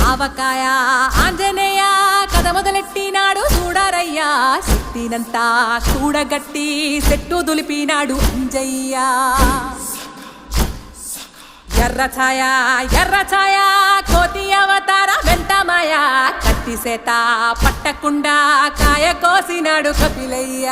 ఆవకాయ ఆంజనేయ కథ మొదలెట్టినాడు చూడారయ్యా శక్తినంతా కూడగట్టి చెట్టు దులిపినాడు అంజయ్య ఎర్ర ఛాయ కోతి అవతార వెంటమాయ కత్తి సేత పట్టకుండా కాయ కోసినాడు కపిలయ్య